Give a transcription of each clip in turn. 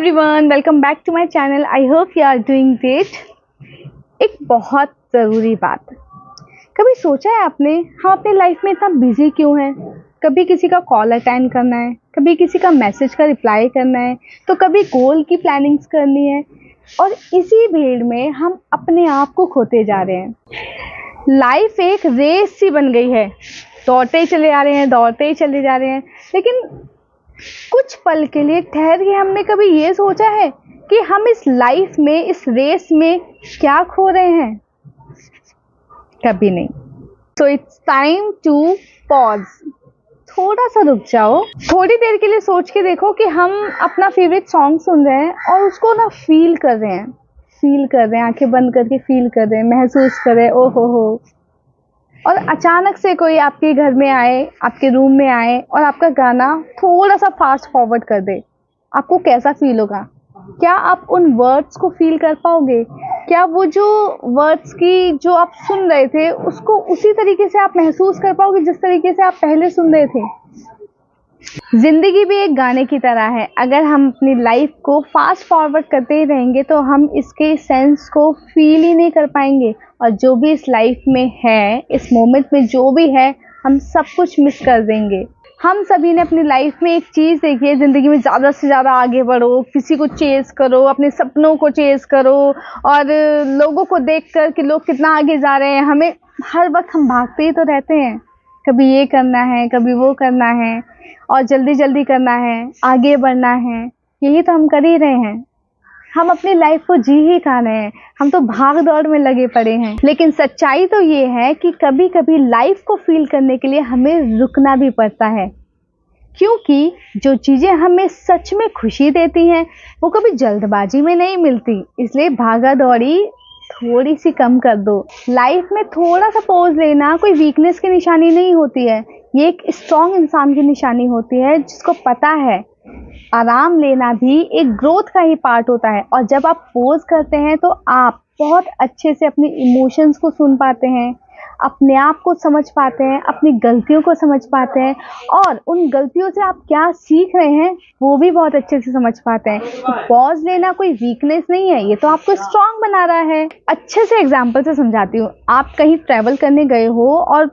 Everyone, welcome back to my channel. I hope you are doing great. एक बहुत ज़रूरी बात, कभी सोचा है आपने हम अपनी लाइफ में इतना बिजी क्यों हैं? कभी किसी का कॉल अटेंड करना है, कभी किसी का मैसेज का रिप्लाई करना है, तो कभी गोल की प्लानिंग्स करनी है, और इसी भीड़ में हम अपने आप को खोते जा रहे हैं। लाइफ एक रेस सी बन गई है, दौड़ते ही चले जा रहे हैं, दौड़ते ही चले जा रहे हैं। लेकिन कुछ पल के लिए ठहर के हमने कभी ये सोचा है कि हम इस लाइफ में, इस रेस में क्या खो रहे हैं? कभी नहीं। So it's time to pause. थोड़ा सा रुक जाओ, थोड़ी देर के लिए सोच के देखो कि हम अपना फेवरेट सॉन्ग सुन रहे हैं और उसको ना फील कर रहे हैं, आंखें बंद करके फील कर रहे हैं, महसूस कर रहे हैं, ओ हो। और अचानक से कोई आपके घर में आए, आपके रूम में आए और आपका गाना थोड़ा सा फास्ट फॉरवर्ड कर दे, आपको कैसा फील होगा? क्या आप उन वर्ड्स को फील कर पाओगे? क्या वो जो वर्ड्स की जो आप सुन रहे थे उसको उसी तरीके से आप महसूस कर पाओगे जिस तरीके से आप पहले सुन रहे थे? जिंदगी भी एक गाने की तरह है। अगर हम अपनी लाइफ को फास्ट फॉरवर्ड करते ही रहेंगे तो हम इसके सेंस को फील ही नहीं कर पाएंगे, और जो भी इस लाइफ में है, इस मोमेंट में जो भी है, हम सब कुछ मिस कर देंगे। हम सभी ने अपनी लाइफ में एक चीज़ देखी है, ज़िंदगी में ज़्यादा से ज़्यादा आगे बढ़ो, किसी को चेज़ करो, अपने सपनों को चेज़ करो, और लोगों को देखकर कि लोग कितना आगे जा रहे हैं, हमें हर वक्त हम भागते ही तो रहते हैं। कभी ये करना है, कभी वो करना है, और जल्दी जल्दी करना है, आगे बढ़ना है, यही तो हम कर ही रहे हैं। हम अपनी लाइफ को जी ही खा रहे हैं, हम तो भाग दौड़ में लगे पड़े हैं। लेकिन सच्चाई तो ये है कि कभी कभी लाइफ को फील करने के लिए हमें रुकना भी पड़ता है, क्योंकि जो चीज़ें हमें सच में खुशी देती हैं वो कभी जल्दबाजी में नहीं मिलती। इसलिए भागा दौड़ी थोड़ी सी कम कर दो। लाइफ में थोड़ा सा पॉज लेना कोई वीकनेस की निशानी नहीं होती है, ये एक स्ट्रॉन्ग इंसान की निशानी होती है, जिसको पता है आराम लेना भी एक ग्रोथ का ही पार्ट होता है। और जब आप पॉज करते हैं तो आप बहुत अच्छे से अपने इमोशंस को सुन पाते हैं, अपने आप को समझ पाते हैं, अपनी गलतियों को समझ पाते हैं, और उन गलतियों से आप क्या सीख रहे हैं वो भी बहुत अच्छे से समझ पाते हैं। तो पॉज लेना कोई वीकनेस नहीं है, ये तो आपको स्ट्रांग बना रहा है। अच्छे से एग्जांपल से समझाती हूँ। आप कहीं ट्रैवल करने गए हो और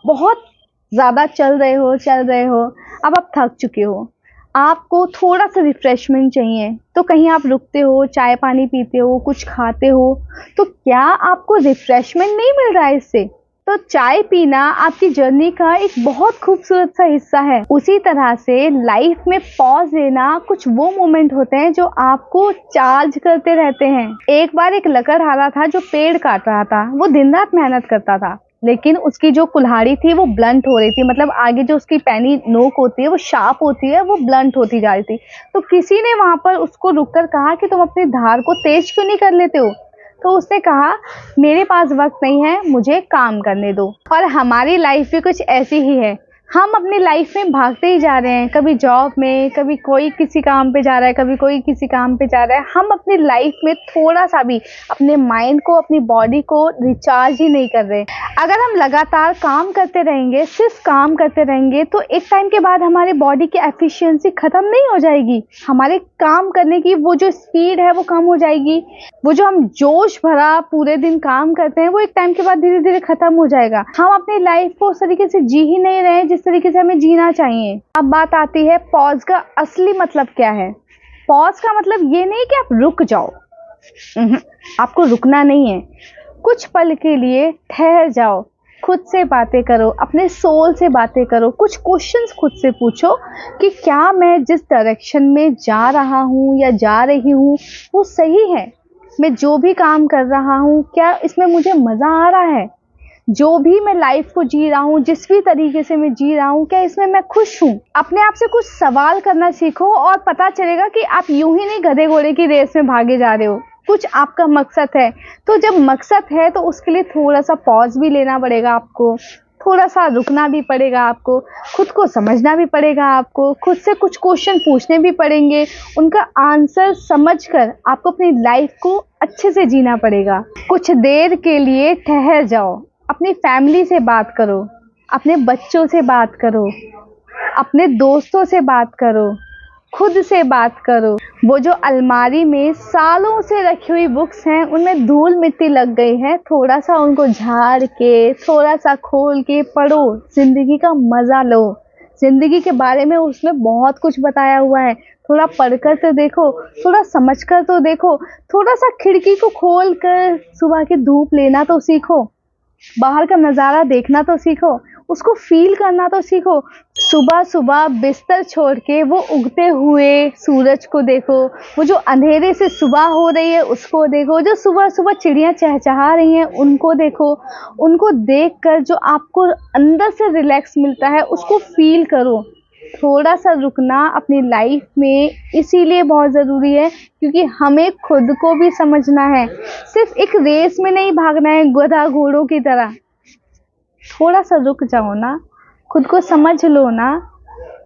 बहुत ज़्यादा चल रहे हो, अब आप थक चुके हो, आपको थोड़ा सा रिफ्रेशमेंट चाहिए, तो कहीं आप रुकते हो, चाय पानी पीते हो, कुछ खाते हो, तो क्या आपको रिफ्रेशमेंट नहीं मिल रहा है इससे? तो चाय पीना आपकी जर्नी का एक बहुत खूबसूरत सा हिस्सा है। उसी तरह से लाइफ में पॉज लेना कुछ वो मोमेंट होते हैं जो आपको चार्ज करते रहते हैं। एक बार एक लकड़हारा था जो पेड़ काट रहा था। वो दिन रात मेहनत करता था, लेकिन उसकी जो कुल्हाड़ी थी वो ब्लंट हो रही थी, मतलब आगे जो उसकी पैनी नोक होती है वो शार्प होती है, वो ब्लंट होती जा रही थी। तो किसी ने वहां पर उसको रुककर कहा कि तुम अपनी धार को तेज क्यों नहीं कर लेते हो? तो उसने कहा, मेरे पास वक्त नहीं है, मुझे काम करने दो। और हमारी लाइफ भी कुछ ऐसी ही है। हम अपनी लाइफ में भागते ही जा रहे हैं, कभी जॉब में, कभी कोई किसी काम पे जा रहा है, कभी कोई किसी काम पे जा रहा है। हम अपनी लाइफ में थोड़ा सा भी अपने माइंड को, अपनी बॉडी को रिचार्ज ही नहीं कर रहे। अगर हम लगातार काम करते रहेंगे, सिर्फ काम करते रहेंगे, तो एक टाइम के बाद हमारे बॉडी की एफिशिएंसी ख़त्म नहीं हो जाएगी? हमारे काम करने की वो जो स्पीड है वो कम हो जाएगी। वो जो हम जोश भरा पूरे दिन काम करते हैं वो एक टाइम के बाद धीरे धीरे ख़त्म हो जाएगा। हम अपनी लाइफ को उस तरीके से जी ही नहीं रहे जिस तरीके से हमें जीना चाहिए। अब बात आती है पॉज का असली मतलब क्या है। पॉज का मतलब ये नहीं कि आप रुक जाओ, आपको रुकना नहीं है। कुछ पल के लिए ठहर जाओ, खुद से बातें करो, अपने सोल से बातें करो, कुछ क्वेश्चंस खुद से पूछो कि क्या मैं जिस डायरेक्शन में जा रहा हूँ या जा रही हूँ वो सही है? मैं जो भी काम कर रहा हूँ क्या इसमें मुझे मज़ा आ रहा है? जो भी मैं लाइफ को जी रहा हूँ, जिस भी तरीके से मैं जी रहा हूँ, क्या इसमें मैं खुश हूँ? अपने आप से कुछ सवाल करना सीखो और पता चलेगा कि आप यूं ही नहीं गधे घोड़े की रेस में भागे जा रहे हो। कुछ आपका मकसद है, तो जब मकसद है तो उसके लिए थोड़ा सा पॉज भी लेना पड़ेगा आपको, थोड़ा सा रुकना भी पड़ेगा आपको, खुद को समझना भी पड़ेगा आपको, खुद से कुछ क्वेश्चन पूछने भी पड़ेंगे, उनका आंसर समझकर आपको अपनी लाइफ को अच्छे से जीना पड़ेगा। कुछ देर के लिए ठहर जाओ, अपनी फैमिली से बात करो, अपने बच्चों से बात करो, अपने दोस्तों से बात करो, खुद से बात करो। वो जो अलमारी में सालों से रखी हुई बुक्स हैं उनमें धूल मिट्टी लग गई है, थोड़ा सा उनको झाड़ के, थोड़ा सा खोल के पढ़ो, जिंदगी का मजा लो। जिंदगी के बारे में उसमें बहुत कुछ बताया हुआ है, थोड़ा पढ़कर तो देखो, थोड़ा समझकर तो देखो, थोड़ा सा खिड़की को खोल कर सुबह की धूप लेना तो सीखो, बाहर का नज़ारा देखना तो सीखो, उसको फील करना तो सीखो। सुबह सुबह बिस्तर छोड़ के वो उगते हुए सूरज को देखो, वो जो अंधेरे से सुबह हो रही है उसको देखो, जो सुबह सुबह चिड़ियाँ चहचहा रही हैं उनको देखो। उनको देखकर जो आपको अंदर से रिलैक्स मिलता है उसको फील करो। थोड़ा सा रुकना अपनी लाइफ में इसीलिए बहुत ज़रूरी है क्योंकि हमें खुद को भी समझना है, सिर्फ एक रेस में नहीं भागना है गधा घोड़ों की तरह। थोड़ा सा रुक जाओ ना, खुद को समझ लो ना,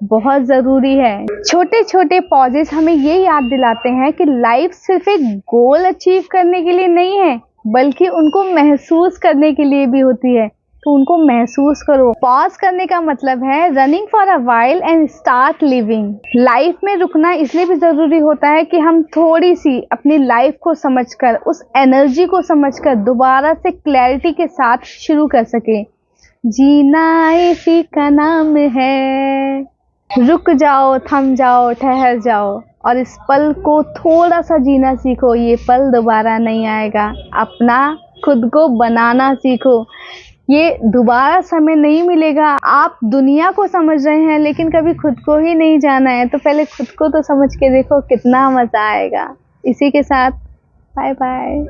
बहुत ज़रूरी है। छोटे छोटे पॉजेस हमें ये याद दिलाते हैं कि लाइफ सिर्फ एक गोल अचीव करने के लिए नहीं है बल्कि उनको महसूस करने के लिए भी होती है, तो उनको महसूस करो। पॉज करने का मतलब है running for a while and start living. Life में रुकना इसलिए भी ज़रूरी होता है कि हम थोड़ी सी अपनी लाइफ को समझकर, उस एनर्जी को समझकर दोबारा से क्लैरिटी के साथ शुरू कर सके। जीना इसी का नाम है। रुक जाओ, थम जाओ, ठहर जाओ और इस पल को थोड़ा सा जीना सीखो। ये पल दोबारा नहीं आएगा। अपना खुद को बनाना सीखो, ये दोबारा समय नहीं मिलेगा। आप दुनिया को समझ रहे हैं लेकिन कभी खुद को ही नहीं जाना है, तो पहले खुद को तो समझ के देखो, कितना मज़ा आएगा। इसी के साथ बाय बाय।